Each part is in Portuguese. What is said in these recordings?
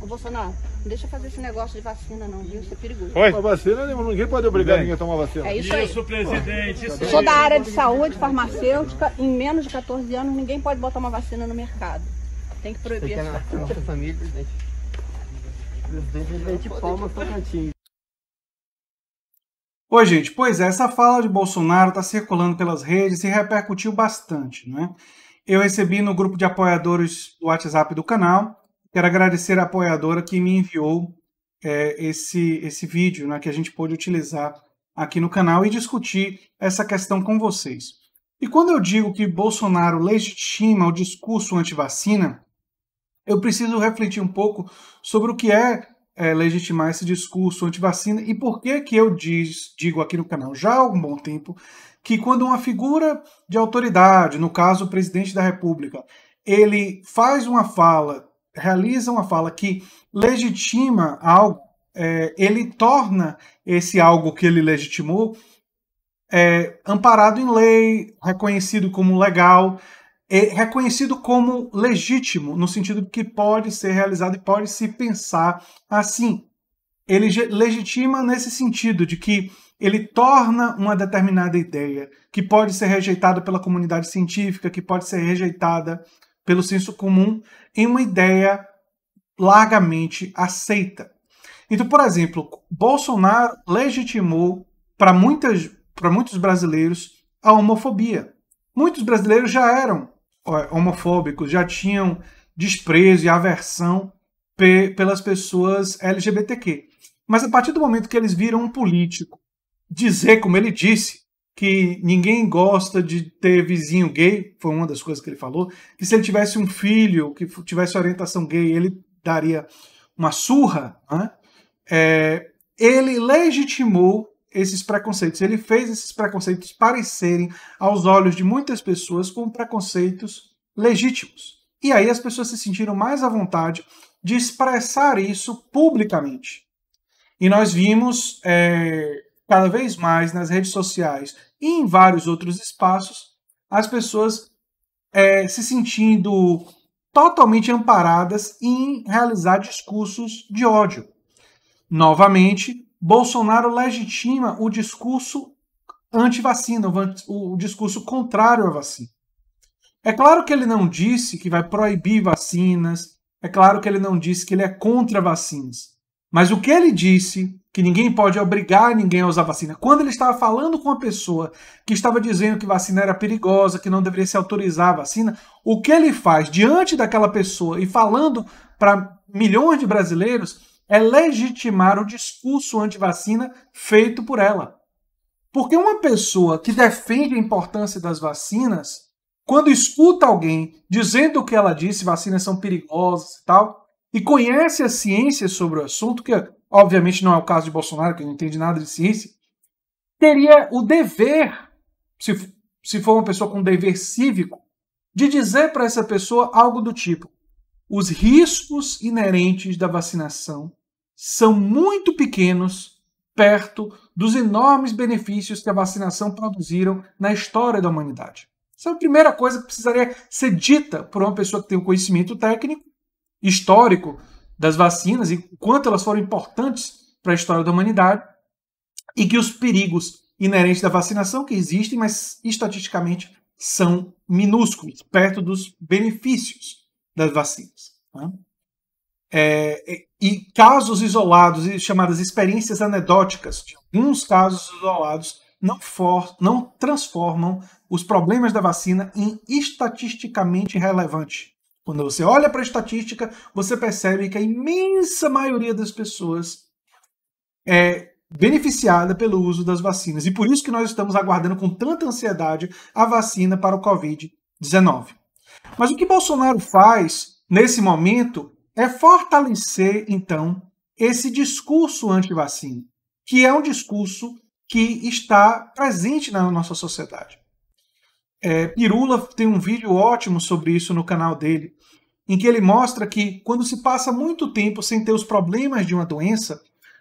Ô, Bolsonaro, não deixa fazer esse negócio de vacina não, viu? Isso é perigoso. Oi? A vacina, ninguém pode obrigar ninguém a tomar vacina. É isso aí. Isso, presidente. Isso Sou da área de saúde, farmacêutica, em menos de 14 anos ninguém pode botar uma vacina no mercado. Tem que proibir essa nossa família, presidente de Palmas, Tocantins. Oi, gente. Pois é, essa fala de Bolsonaro está circulando pelas redes e repercutiu bastante, não é? Eu recebi no grupo de apoiadores do WhatsApp do canal. Quero agradecer a apoiadora que me enviou esse vídeo, né, que a gente pôde utilizar aqui no canal e discutir essa questão com vocês. E quando eu digo que Bolsonaro legitima o discurso anti-vacina, eu preciso refletir um pouco sobre o que é legitimar esse discurso anti-vacina e por que eu digo aqui no canal já há algum bom tempo que quando uma figura de autoridade, no caso o presidente da República, ele faz uma fala, realiza uma fala que legitima algo, ele torna esse algo que ele legitimou amparado em lei, reconhecido como legal, reconhecido como legítimo, no sentido que pode ser realizado e pode se pensar assim. Ele legitima nesse sentido de que ele torna uma determinada ideia que pode ser rejeitada pela comunidade científica, que pode ser rejeitada pelo senso comum, em uma ideia largamente aceita. Então, por exemplo, Bolsonaro legitimou para muitos brasileiros a homofobia. Muitos brasileiros já eram homofóbicos, já tinham desprezo e aversão pelas pessoas LGBTQ. Mas a partir do momento que eles viram um político dizer, como ele disse, que ninguém gosta de ter vizinho gay, foi uma das coisas que ele falou, que se ele tivesse um filho que tivesse orientação gay, ele daria uma surra, né? Ele legitimou esses preconceitos, ele fez esses preconceitos parecerem, aos olhos de muitas pessoas, como preconceitos legítimos. E aí as pessoas se sentiram mais à vontade de expressar isso publicamente. E nós vimos cada vez mais nas redes sociais e em vários outros espaços as pessoas se sentindo totalmente amparadas em realizar discursos de ódio. Novamente, Bolsonaro legitima o discurso anti-vacina, o discurso contrário à vacina. É claro que ele não disse que vai proibir vacinas, é claro que ele não disse que ele é contra vacinas. Mas o que ele disse, que ninguém pode obrigar ninguém a usar vacina, quando ele estava falando com uma pessoa que estava dizendo que vacina era perigosa, que não deveria se autorizar a vacina, o que ele faz diante daquela pessoa e falando para milhões de brasileiros é legitimar o discurso anti-vacina feito por ela. Porque uma pessoa que defende a importância das vacinas, quando escuta alguém dizendo o que ela disse, vacinas são perigosas e tal, e conhece a ciência sobre o assunto, que obviamente não é o caso de Bolsonaro, que não entende nada de ciência, teria o dever, se for uma pessoa com dever cívico, de dizer para essa pessoa algo do tipo: os riscos inerentes da vacinação são muito pequenos perto dos enormes benefícios que a vacinação produziram na história da humanidade. Essa é a primeira coisa que precisaria ser dita por uma pessoa que tem um conhecimento técnico, histórico das vacinas e quanto elas foram importantes para a história da humanidade, e que os perigos inerentes da vacinação, que existem, mas estatisticamente são minúsculos, perto dos benefícios das vacinas. Né? E casos isolados, chamadas experiências anedóticas, de alguns casos isolados, não transformam os problemas da vacina em estatisticamente relevante. Quando você olha para a estatística, você percebe que a imensa maioria das pessoas é beneficiada pelo uso das vacinas. E por isso que nós estamos aguardando com tanta ansiedade a vacina para o Covid-19. Mas o que Bolsonaro faz nesse momento é fortalecer, então, esse discurso anti-vacina, que é um discurso que está presente na nossa sociedade. Pirula tem um vídeo ótimo sobre isso no canal dele, em que ele mostra que quando se passa muito tempo sem ter os problemas de uma doença,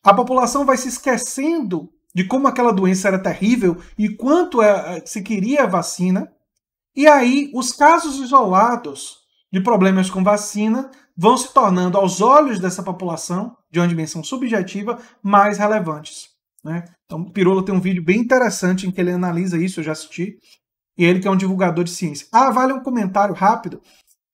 a população vai se esquecendo de como aquela doença era terrível e quanto se queria a vacina, e aí os casos isolados de problemas com vacina vão se tornando, aos olhos dessa população, de uma dimensão subjetiva, mais relevantes, né? Então, o Pirula tem um vídeo bem interessante em que ele analisa isso, eu já assisti, e ele que é um divulgador de ciência. Ah, vale um comentário rápido.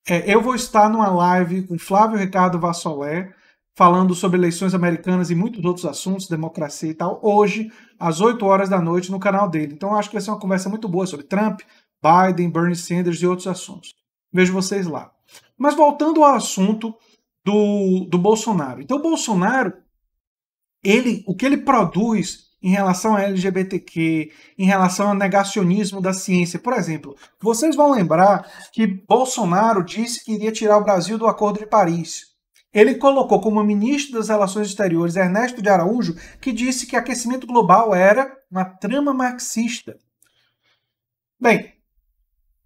Eu vou estar numa live com Flávio Ricardo Vassolé, falando sobre eleições americanas e muitos outros assuntos, democracia e tal, hoje, às 8 horas da noite, no canal dele. Então, eu acho que vai ser uma conversa muito boa sobre Trump, Biden, Bernie Sanders e outros assuntos. Vejo vocês lá. Mas voltando ao assunto do Bolsonaro. Então, o Bolsonaro, o que ele produz em relação a LGBTQ, em relação ao negacionismo da ciência. Por exemplo, vocês vão lembrar que Bolsonaro disse que iria tirar o Brasil do Acordo de Paris. Ele colocou como ministro das Relações Exteriores Ernesto de Araújo, que disse que aquecimento global era uma trama marxista. Bem,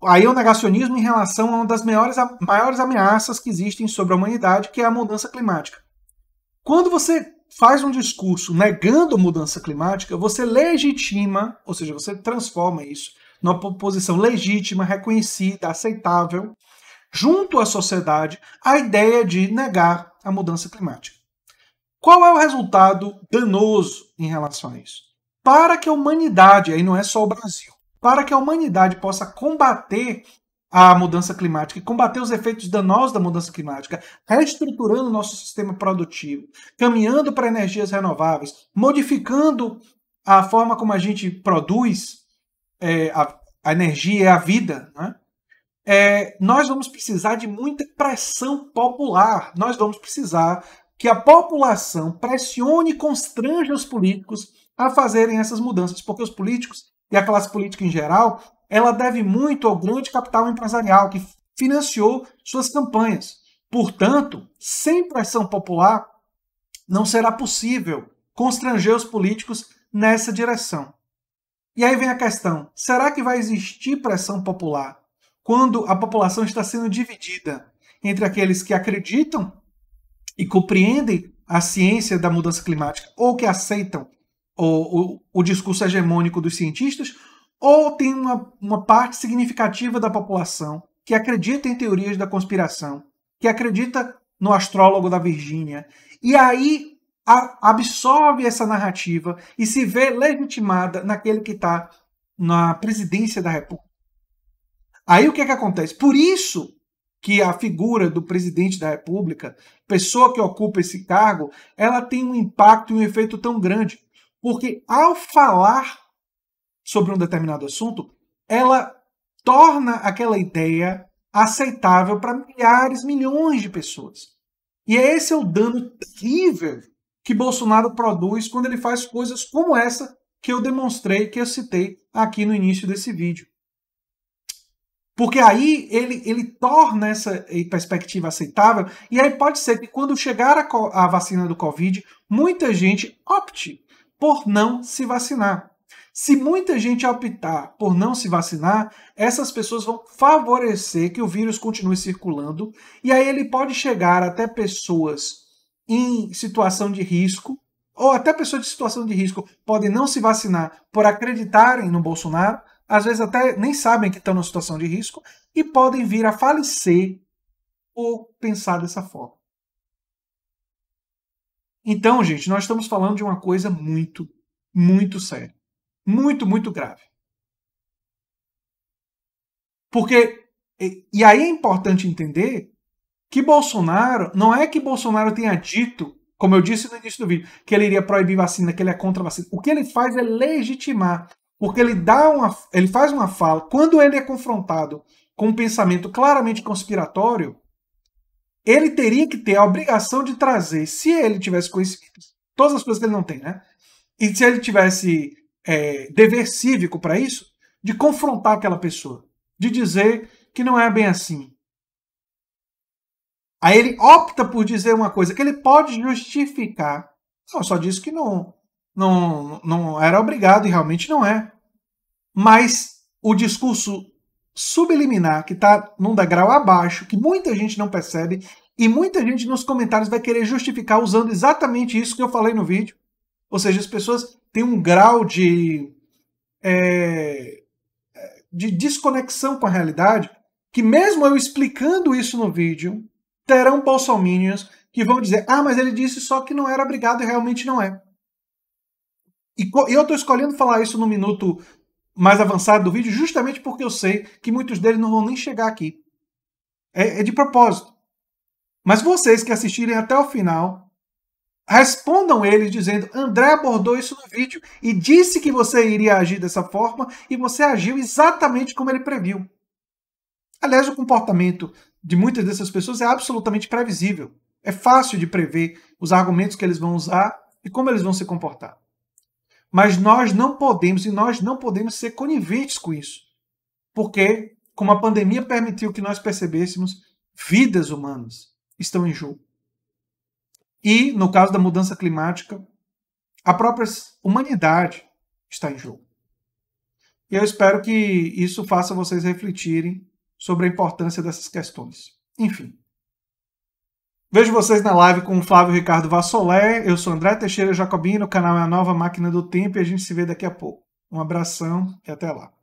aí o negacionismo em relação a uma das maiores ameaças que existem sobre a humanidade, que é a mudança climática. Quando você faz um discurso negando a mudança climática, você legitima, ou seja, você transforma isso numa posição legítima, reconhecida, aceitável, junto à sociedade, a ideia de negar a mudança climática. Qual é o resultado danoso em relação a isso? Para que a humanidade, aí não é só o Brasil, para que a humanidade possa combater a mudança climática e combater os efeitos danosos da mudança climática, reestruturando o nosso sistema produtivo, caminhando para energias renováveis, modificando a forma como a gente produz a energia e a vida, né? Nós vamos precisar de muita pressão popular. Nós vamos precisar que a população pressione e constranja os políticos a fazerem essas mudanças, porque os políticos e a classe política em geral, ela deve muito ao grande capital empresarial que financiou suas campanhas. Portanto, sem pressão popular, não será possível constranger os políticos nessa direção. E aí vem a questão, será que vai existir pressão popular quando a população está sendo dividida entre aqueles que acreditam e compreendem a ciência da mudança climática ou que aceitam o discurso hegemônico dos cientistas, ou tem uma parte significativa da população que acredita em teorias da conspiração, que acredita no astrólogo da Virgínia, e aí absorve essa narrativa e se vê legitimada naquele que está na presidência da República. Aí o que acontece? Por isso que a figura do presidente da República, pessoa que ocupa esse cargo, ela tem um impacto e um efeito tão grande. Porque ao falar sobre um determinado assunto, ela torna aquela ideia aceitável para milhares, milhões de pessoas. E esse é o dano terrível que Bolsonaro produz quando ele faz coisas como essa que eu demonstrei, que eu citei aqui no início desse vídeo. Porque aí ele torna essa perspectiva aceitável, e aí pode ser que quando chegar a vacina do Covid, muita gente opte por não se vacinar. Se muita gente optar por não se vacinar, essas pessoas vão favorecer que o vírus continue circulando, e aí ele pode chegar até pessoas em situação de risco, ou até pessoas de situação de risco podem não se vacinar por acreditarem no Bolsonaro, às vezes até nem sabem que estão numa situação de risco, e podem vir a falecer por pensar dessa forma. Então, gente, nós estamos falando de uma coisa muito, muito séria. Muito, muito grave. Porque, e aí é importante entender que Bolsonaro, não é que Bolsonaro tenha dito, como eu disse no início do vídeo, que ele iria proibir vacina, que ele é contra a vacina. O que ele faz é legitimar, porque ele faz uma fala, quando ele é confrontado com um pensamento claramente conspiratório, ele teria que ter a obrigação de trazer, se ele tivesse conhecimento, todas as coisas que ele não tem, né? E se ele tivesse dever cívico para isso, de confrontar aquela pessoa, de dizer que não é bem assim. Aí ele opta por dizer uma coisa que ele pode justificar. Não, só disse que não era obrigado e realmente não é. Mas o discurso subliminar que está num degrau abaixo, que muita gente não percebe, e muita gente nos comentários vai querer justificar usando exatamente isso que eu falei no vídeo. Ou seja, as pessoas têm um grau de desconexão com a realidade que mesmo eu explicando isso no vídeo, terão bolsominions que vão dizer, ah, mas ele disse só que não era obrigado e realmente não é. E eu estou escolhendo falar isso no minuto mais avançado do vídeo justamente porque eu sei que muitos deles não vão nem chegar aqui. É de propósito. Mas vocês que assistirem até o final, respondam eles dizendo, André abordou isso no vídeo e disse que você iria agir dessa forma e você agiu exatamente como ele previu. Aliás, o comportamento de muitas dessas pessoas é absolutamente previsível. É fácil de prever os argumentos que eles vão usar e como eles vão se comportar. Mas nós não podemos ser coniventes com isso. Porque, como a pandemia permitiu que nós percebêssemos, vidas humanas estão em jogo. E, no caso da mudança climática, a própria humanidade está em jogo. E eu espero que isso faça vocês refletirem sobre a importância dessas questões. Enfim. Vejo vocês na live com o Flávio Ricardo Vassolé. Eu sou André Teixeira Jacobino, o canal é a Nova Máquina do Tempo e a gente se vê daqui a pouco. Um abração e até lá.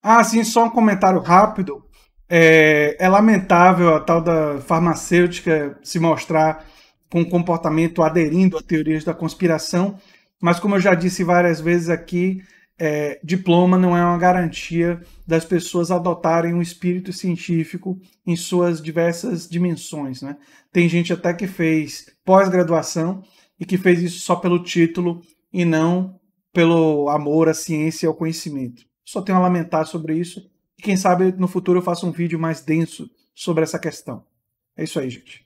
Ah, sim, só um comentário rápido. É lamentável a tal da farmacêutica se mostrar com um comportamento aderindo a teorias da conspiração, mas como eu já disse várias vezes aqui, diploma não é uma garantia das pessoas adotarem um espírito científico em suas diversas dimensões, né? Tem gente até que fez pós-graduação e que fez isso só pelo título e não pelo amor à ciência e ao conhecimento. Só tenho a lamentar sobre isso e quem sabe no futuro eu faça um vídeo mais denso sobre essa questão. É isso aí, gente.